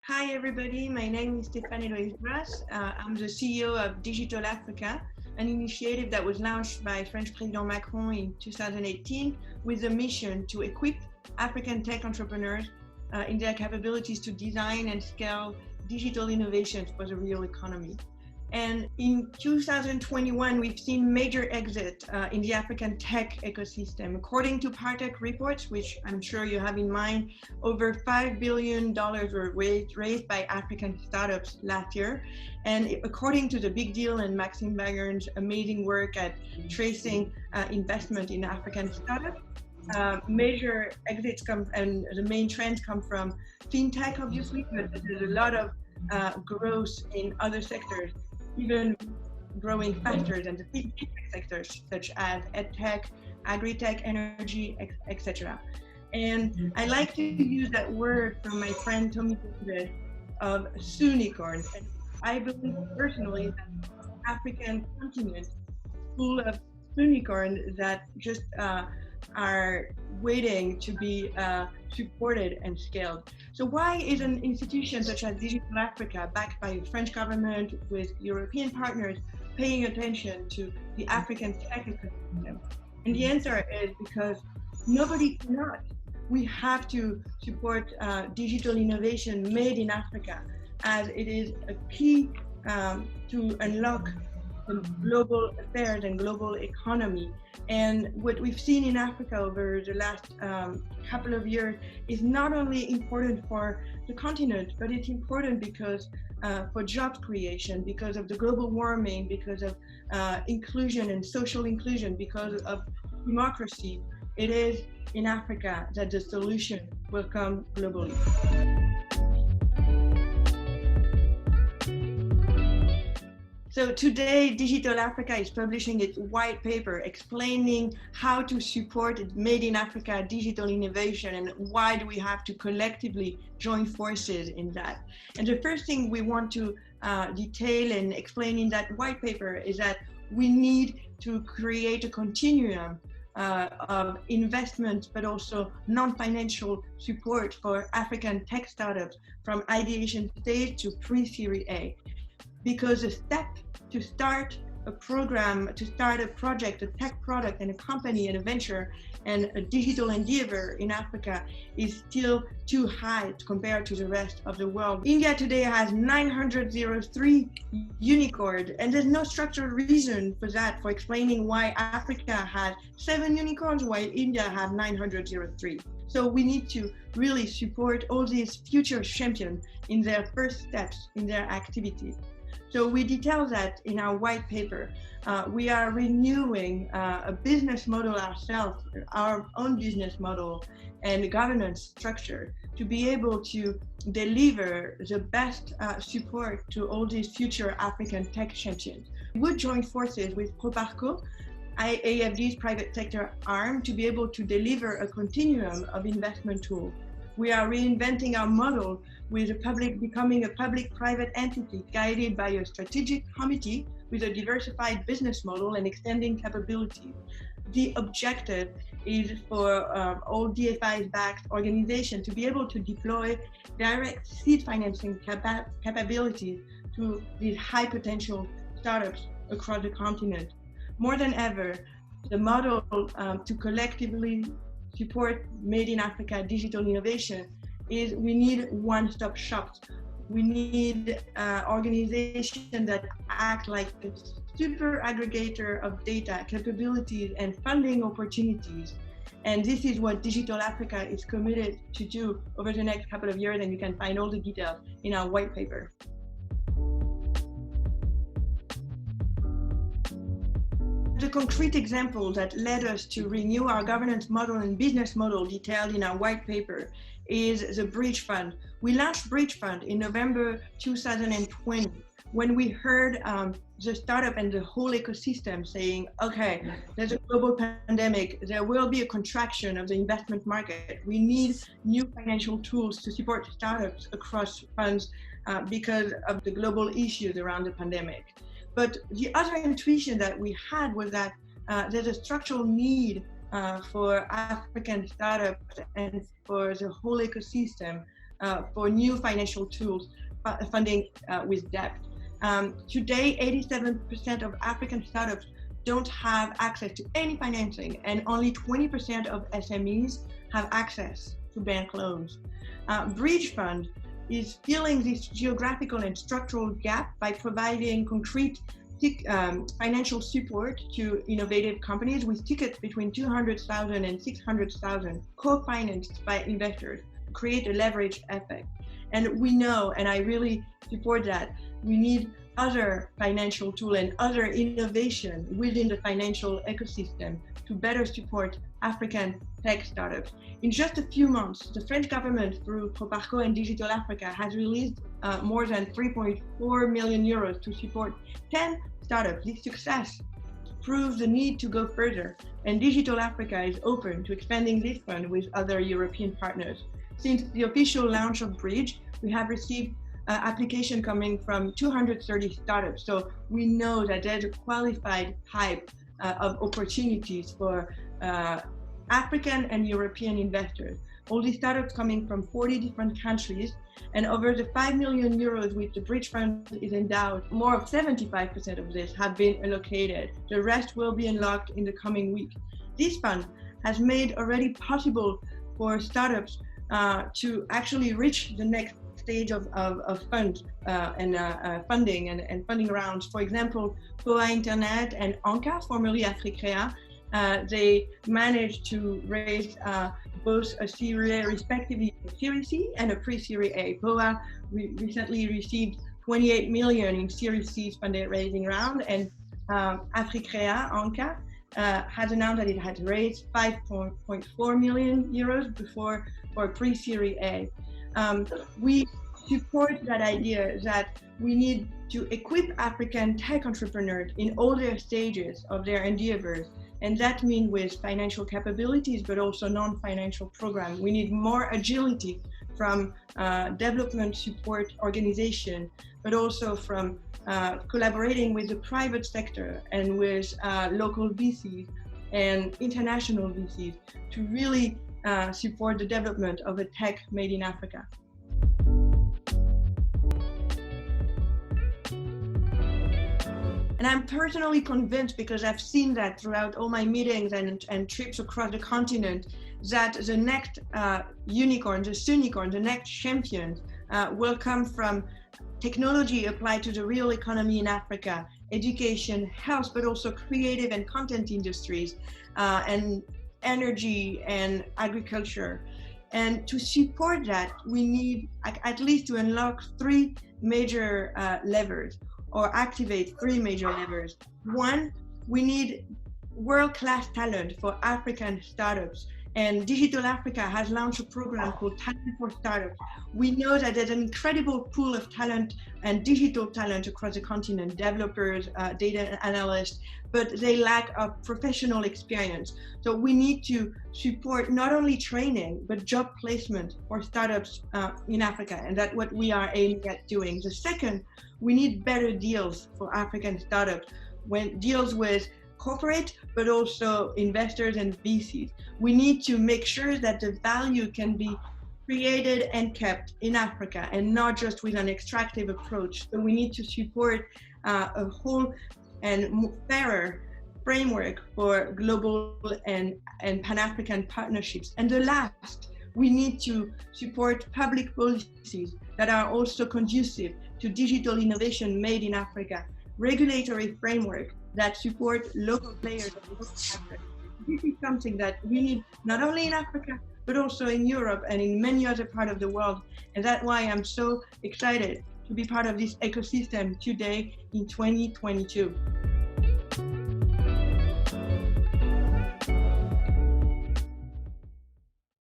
Hi, everybody. My name is Stéphane Eloïse Bras. I'm the CEO of Digital Africa, an initiative that was launched by French President Macron in 2018 with a mission to equip African tech entrepreneurs in their capabilities to design and scale digital innovations for the real economy. And in 2021, we've seen major exit in the African tech ecosystem. According to Partech reports, which I'm sure you have in mind, over $5 billion were raised by African startups last year. And according to the Big Deal and Maxime Wagern's amazing work at tracing investment in African startups, major exits come, and the main trends come from fintech, obviously, but there's a lot of growth in other sectors, even growing faster than the fintech sectors, such as edtech, agri-tech, energy, etc. And I like to use that word from my friend Tommy David of Soonicorn. And I believe personally that the African continent full of unicorns that just are waiting to be supported and scaled. So why is an institution such as Digital Africa, backed by the French government with European partners, paying attention to the African tech ecosystem? And the answer is because nobody cannot. We have to support digital innovation made in Africa, as it is a key to unlock the global affairs and global economy. And what we've seen in Africa over the last couple of years is not only important for the continent, but it's important because for job creation, because of the global warming, because of inclusion and social inclusion, because of democracy. It is in Africa that the solution will come globally. So today, Digital Africa is publishing its white paper explaining how to support Made in Africa digital innovation and why do we have to collectively join forces in that. And the first thing we want to detail and explain in that white paper is that we need to create a continuum of investment, but also non-financial support for African tech startups from ideation stage to pre-Series A. Because a step to start a program, to start a project, a tech product and a company and a venture and a digital endeavor in Africa is still too high compared to the rest of the world. India today has 903 unicorns, and there's no structural reason for that, for explaining why Africa has 7 unicorns while India has 903. So we need to really support all these future champions in their first steps in their activities. So we detail that in our white paper. We are renewing a business model ourselves, our own business model and governance structure to be able to deliver the best support to all these future African tech champions. We would join forces with Proparco, AFD's private sector arm, to be able to deliver a continuum of investment tools. We are reinventing our model with becoming a public-private entity guided by a strategic committee with a diversified business model and extending capabilities. The objective is for all DFI-backed organizations to be able to deploy direct seed financing capabilities to these high potential startups across the continent. More than ever, the model to collectively support Made in Africa digital innovation is we need one-stop shops. We need organizations that act like a super aggregator of data, capabilities, and funding opportunities. And this is what Digital Africa is committed to do over the next couple of years, and you can find all the details in our white paper. The concrete example that led us to renew our governance model and business model detailed in our white paper is the Bridge Fund. We launched Bridge Fund in November 2020 when we heard the startup and the whole ecosystem saying, okay, there's a global pandemic, there will be a contraction of the investment market. We need new financial tools to support startups across funds because of the global issues around the pandemic. But the other intuition that we had was that there's a structural need for African startups and for the whole ecosystem for new financial tools, funding with debt. Today, 87% of African startups don't have access to any financing, and only 20% of SMEs have access to bank loans. Bridge Fund is filling this geographical and structural gap by providing concrete financial support to innovative companies with tickets between 200,000 and 600,000, co-financed by investors, to create a leverage effect. And we know, and I really support that, we need other financial tools and other innovation within the financial ecosystem to better support African tech startups. In just a few months, the French government, through Proparco and Digital Africa, has released more than 3.4 million euros to support 10 startups. This success proves the need to go further, and Digital Africa is open to expanding this fund with other European partners. Since the official launch of Bridge, we have received application coming from 230 startups. So we know that there's a qualified pipe of opportunities for African and European investors. All these startups coming from 40 different countries, and over the 5 million euros which the Bridge Fund is endowed, more of 75% of this have been allocated. The rest will be unlocked in the coming week. This fund has made already possible for startups to actually reach the next stage of funds and funding and funding rounds. For example, POA Internet and Anka, formerly Africrea, they managed to raise both a Series A, respectively Series C and a pre-Series A. POA recently received 28 million in Series C fundraising round, and Africrea, Anka, has announced that it had raised 5.4 million euros before for pre-Series A. We support that idea that we need to equip African tech entrepreneurs in all their stages of their endeavors. And that means with financial capabilities, but also non-financial programs. We need more agility from development support organization, but also from collaborating with the private sector and with local VCs and international VCs to really support the development of a tech made in Africa. And I'm personally convinced, because I've seen that throughout all my meetings and trips across the continent, that the next unicorns, the Sunicorns, the next champions will come from technology applied to the real economy in Africa, education, health, but also creative and content industries, and energy and agriculture. And to support that, we need at least to unlock three major levers, or activate three major levers. One, we need world-class talent for African startups. And Digital Africa has launched a program called Talent for Startups. We know that there's an incredible pool of talent and digital talent across the continent, developers, data analysts, but they lack of professional experience. So we need to support not only training, but job placement for startups in Africa. And that's what we are aiming at doing. The second, we need better deals for African startups, when deals with corporate, but also investors and VCs. We need to make sure that the value can be created and kept in Africa, and not just with an extractive approach. So we need to support a whole and fairer framework for global and Pan-African partnerships. And the last, we need to support public policies that are also conducive to digital innovation made in Africa, regulatory framework that support local players. This is something that we need not only in Africa, but also in Europe and in many other parts of the world. And that's why I'm so excited to be part of this ecosystem today in 2022.